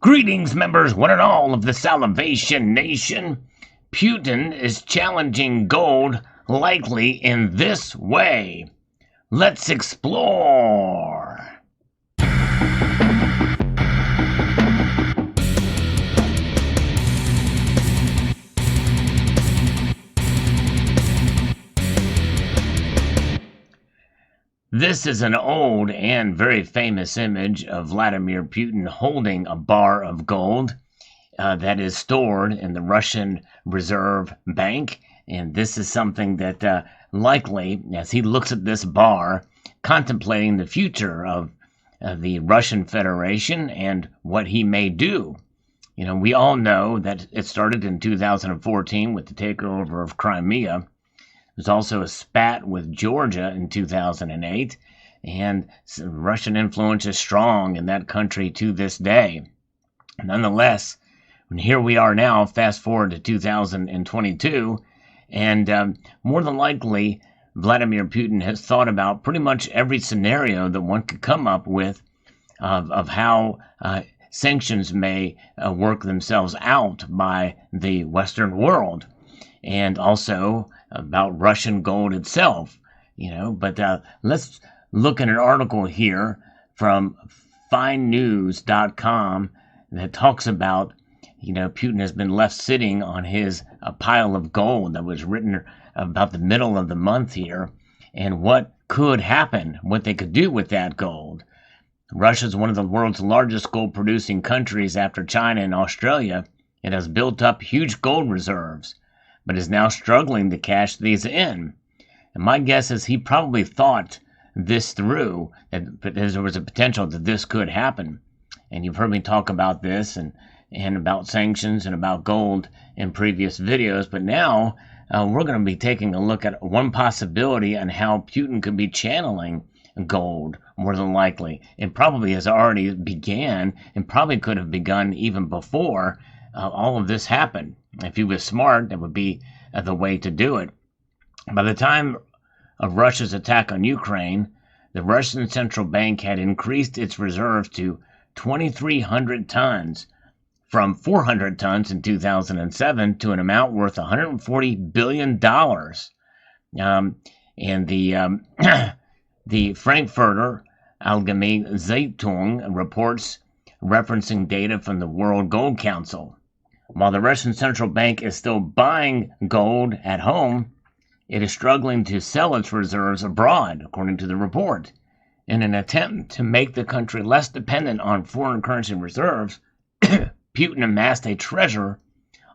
Greetings, members, one and all of the Salivation Nation. Putin is challenging gold, likely in this way. Let's explore. This is an old and very famous image of Vladimir Putin holding a bar of gold that is stored in the Russian Reserve Bank. And this is something that likely, as he looks at this bar, contemplating the future of the Russian Federation and what he may do. You know, we all know that it started in 2014 with the takeover of Crimea. There's also a spat with Georgia in 2008, and Russian influence is strong in that country to this day. Nonetheless, here we are now, fast forward to 2022, and more than likely, Vladimir Putin has thought about pretty much every scenario that one could come up with of how sanctions may work themselves out by the Western world, and also about Russian gold itself, but let's look at an article here from finenews.com that talks about, Putin has been left sitting on his pile of gold that was written about the middle of the month here, and what could happen, what they could do with that gold. Russia is one of the world's largest gold producing countries after China and Australia. It has built up huge gold reserves, but is now struggling to cash these in. And my guess is he probably thought this through, that there was a potential that this could happen. And you've heard me talk about this and about sanctions and about gold in previous videos, but now we're going to be taking a look at one possibility on how Putin could be channeling gold, more than likely. It probably has already began and probably could have begun even before all of this happened. If he was smart, that would be the way to do it. By the time of Russia's attack on Ukraine, the Russian central bank had increased its reserves to 2,300 tons, from 400 tons in 2007 to an amount worth $140 billion. And the Frankfurter Allgemeine Zeitung reports referencing data from the World Gold Council. While the Russian central bank is still buying gold at home, it is struggling to sell its reserves abroad, according to the report. In an attempt to make the country less dependent on foreign currency reserves, Putin amassed a treasure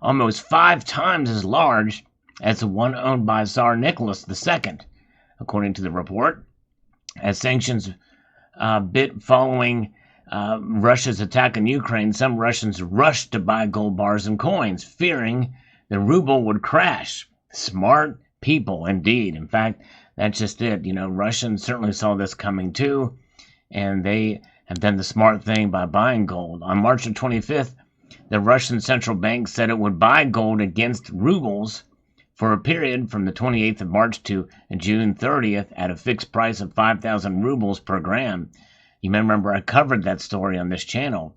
almost 5 times as large as the one owned by Tsar Nicholas II, according to the report. As sanctions bit following Russia's attack on Ukraine, some Russians rushed to buy gold bars and coins, fearing the ruble would crash. Smart people, indeed. In fact, that's just it. Russians certainly saw this coming too, and they have done the smart thing by buying gold. On March the 25th, the Russian central bank said it would buy gold against rubles for a period from the 28th of March to June 30th at a fixed price of 5,000 rubles per gram. You may remember I covered that story on this channel.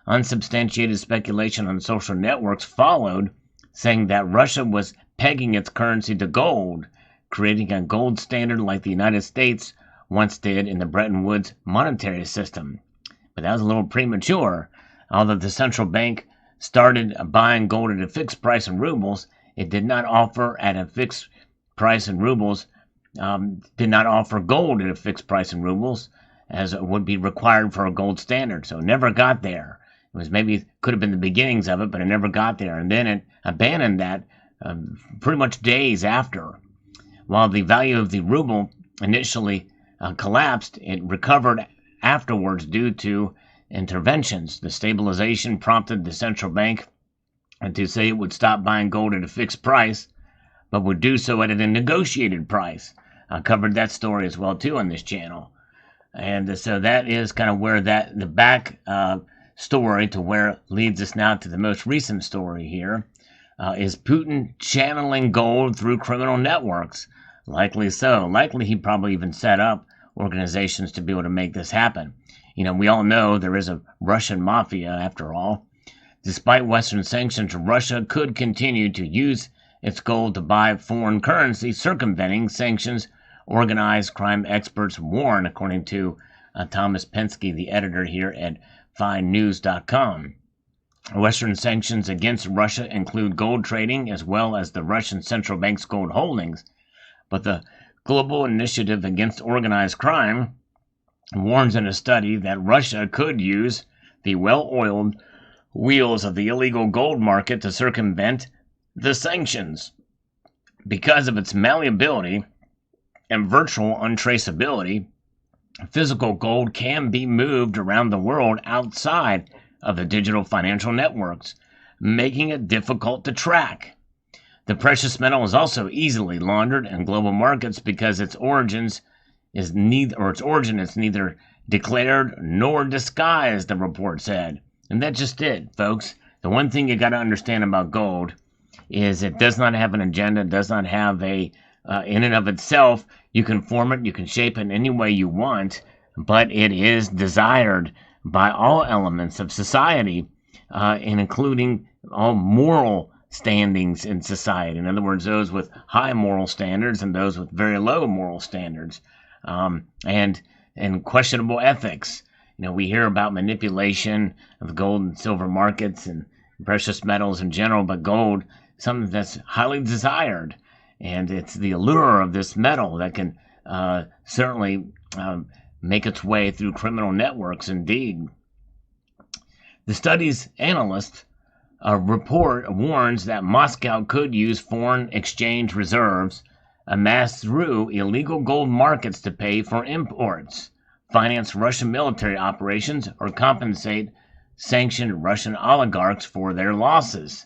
Unsubstantiated speculation on social networks followed, saying that Russia was pegging its currency to gold, creating a gold standard like the United States once did in the Bretton Woods monetary system. But that was a little premature. Although the central bank started buying gold at a fixed price in rubles, it did not offer at a fixed price in rubles, did not offer gold at a fixed price in rubles, as it would be required for a gold standard. So it never got there. It was could have been the beginnings of it, but it never got there. And then it abandoned that pretty much days after. While the value of the ruble initially collapsed, it recovered afterwards due to interventions. The stabilization prompted the central bank to say it would stop buying gold at a fixed price, but would do so at a negotiated price. I covered that story as well too on this channel. And so that is kind of where the back story to where leads us now to the most recent story here. Is Putin channeling gold through criminal networks? Likely so. Likely he probably even set up organizations to be able to make this happen. We all know there is a Russian mafia after all. Despite Western sanctions, Russia could continue to use its gold to buy foreign currency, circumventing sanctions, organized crime experts warn, according to Thomas Pensky, the editor here at FineNews.com. Western sanctions against Russia include gold trading as well as the Russian central bank's gold holdings, but the Global Initiative Against Organized Crime warns in a study that Russia could use the well-oiled wheels of the illegal gold market to circumvent the sanctions. Because of its malleability and virtual untraceability, physical gold can be moved around the world outside of the digital financial networks, making it difficult to track. The precious metal is also easily laundered in global markets because its origin is neither declared nor disguised, the report said. And that's just it, folks. The one thing you got to understand about gold is it does not have an agenda, does not have a, in and of itself, you can form it, you can shape it in any way you want, but it is desired by all elements of society, and including all moral standings in society. In other words, those with high moral standards and those with very low moral standards, and questionable ethics. We hear about manipulation of gold and silver markets and precious metals in general, but gold, something that's highly desired, and it's the allure of this metal that can certainly make its way through criminal networks indeed. The study's analyst report warns that Moscow could use foreign exchange reserves amassed through illegal gold markets to pay for imports, finance Russian military operations, or compensate sanctioned Russian oligarchs for their losses.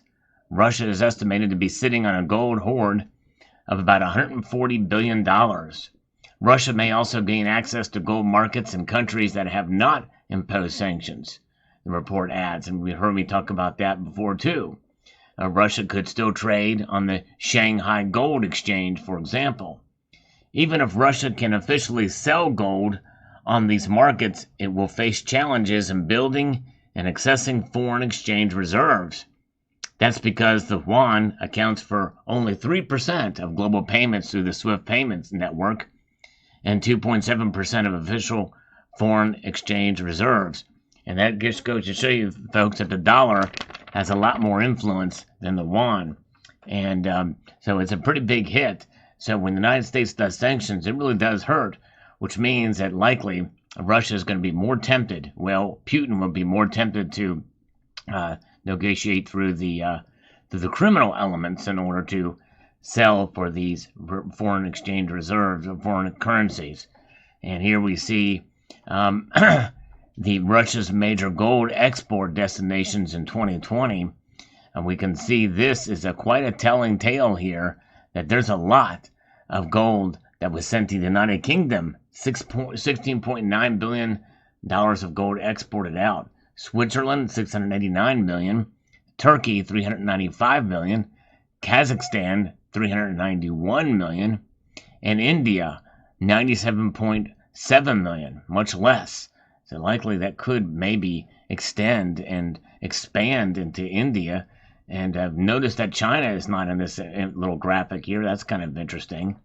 Russia is estimated to be sitting on a gold hoard of about $140 billion. Russia may also gain access to gold markets in countries that have not imposed sanctions, the report adds, and we heard me talk about that before too. Russia could still trade on the Shanghai Gold Exchange, for example. Even if Russia can officially sell gold on these markets, it will face challenges in building and accessing foreign exchange reserves. That's because the yuan accounts for only 3% of global payments through the SWIFT payments network and 2.7% of official foreign exchange reserves. And that just goes to show you, folks, that the dollar has a lot more influence than the yuan. And so it's a pretty big hit. So when the United States does sanctions, it really does hurt, which means that likely Russia is going to be more tempted. Well, Putin will be more tempted to negotiate through the criminal elements in order to sell for these foreign exchange reserves or foreign currencies. And here we see the Russia's major gold export destinations in 2020. And we can see this is quite a telling tale here, that there's a lot of gold that was sent to the United Kingdom. $16.9 billion of gold exported out. Switzerland, $689 million. Turkey, $395 million. Kazakhstan, $391 million. And India, $97.7 million, much less. So likely that could maybe extend and expand into India. And I've noticed that China is not in this little graphic here. That's kind of interesting.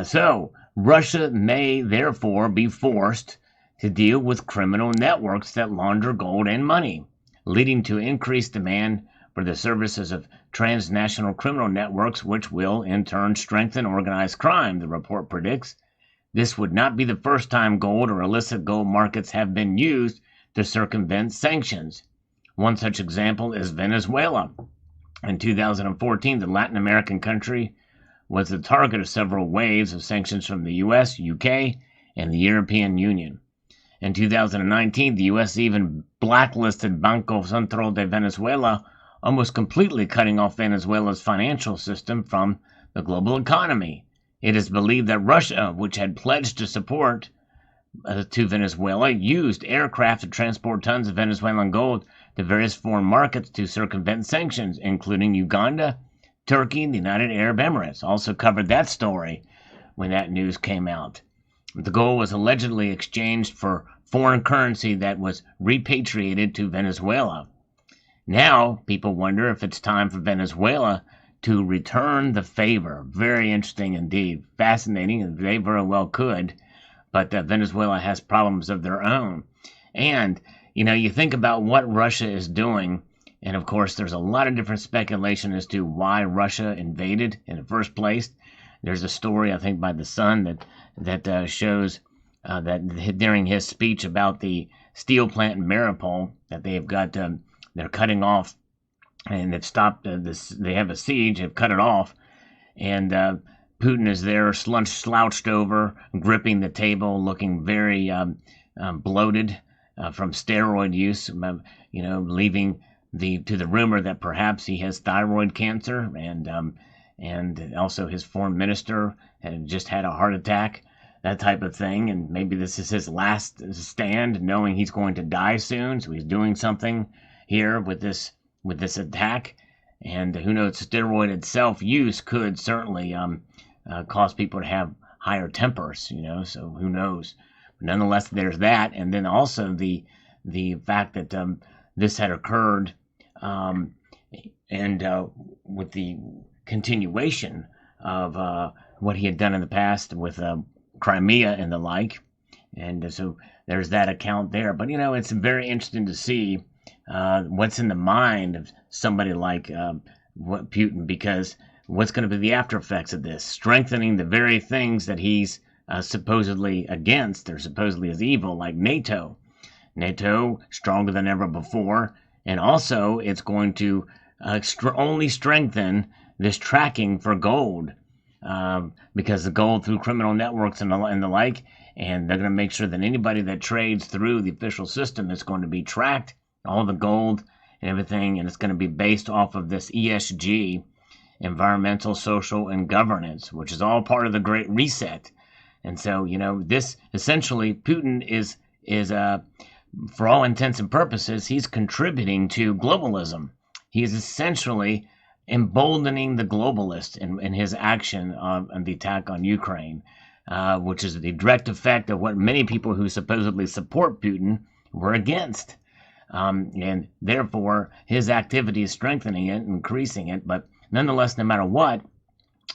So Russia may therefore be forced to deal with criminal networks that launder gold and money, leading to increased demand for the services of transnational criminal networks, which will in turn strengthen organized crime, the report predicts. This would not be the first time gold or illicit gold markets have been used to circumvent sanctions. One such example is Venezuela. In 2014, the Latin American country was the target of several waves of sanctions from the US, UK, and the European Union. In 2019, the U.S. even blacklisted Banco Central de Venezuela, almost completely cutting off Venezuela's financial system from the global economy. It is believed that Russia, which had pledged to support to Venezuela, used aircraft to transport tons of Venezuelan gold to various foreign markets to circumvent sanctions, including Uganda, Turkey, and the United Arab Emirates. Also covered that story when that news came out. The gold was allegedly exchanged for foreign currency that was repatriated to Venezuela. Now, people wonder if it's time for Venezuela to return the favor. Very interesting indeed. Fascinating, and they very well could. But Venezuela has problems of their own. And, you think about what Russia is doing. And of course, there's a lot of different speculation as to why Russia invaded in the first place. There's a story, I think, by the Sun that shows that during his speech about the steel plant in Mariupol that they've got, they're cutting off, and they've stopped this. They have a siege, have cut it off, and Putin is there, slouched over, gripping the table, looking very bloated from steroid use. Leaving to the rumor that perhaps he has thyroid cancer, and also his foreign minister had just had a heart attack, that type of thing, and maybe this is his last stand, knowing he's going to die soon, so he's doing something here with this attack. And who knows, steroid itself use could certainly cause people to have higher tempers, so who knows. But nonetheless, there's that, and then also the fact that this had occurred, and with the continuation of what he had done in the past with Crimea and the like, and so there's that account there. But it's very interesting to see what's in the mind of somebody like Putin, because what's going to be the after effects of this, strengthening the very things that he's supposedly against, or supposedly is evil, like NATO stronger than ever before. And also it's going to only strengthen this tracking for gold, because the gold through criminal networks and the like, and they're going to make sure that anybody that trades through the official system is going to be tracked, all the gold and everything, and it's going to be based off of this ESG, environmental, social, and governance, which is all part of the Great Reset. And so, this essentially, Putin is for all intents and purposes, he's contributing to globalism. He is essentially emboldening the globalists in his action on the attack on Ukraine, which is the direct effect of what many people who supposedly support Putin were against. And therefore, his activity is strengthening it, increasing it. But nonetheless, no matter what,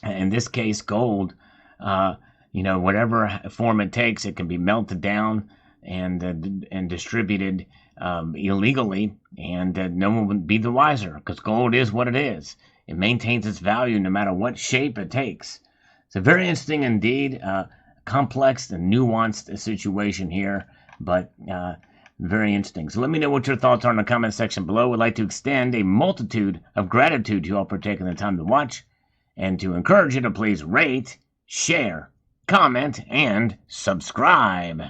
in this case, gold, whatever form it takes, it can be melted down and distributed illegally, and no one would be the wiser, because gold is what it is. It maintains its value no matter what shape it takes. It's a very interesting indeed, complex and nuanced situation here, but very interesting. So let me know what your thoughts are in the comment section below. We'd like to extend a multitude of gratitude to you all for taking the time to watch, and to encourage you to please rate, share, comment, and subscribe.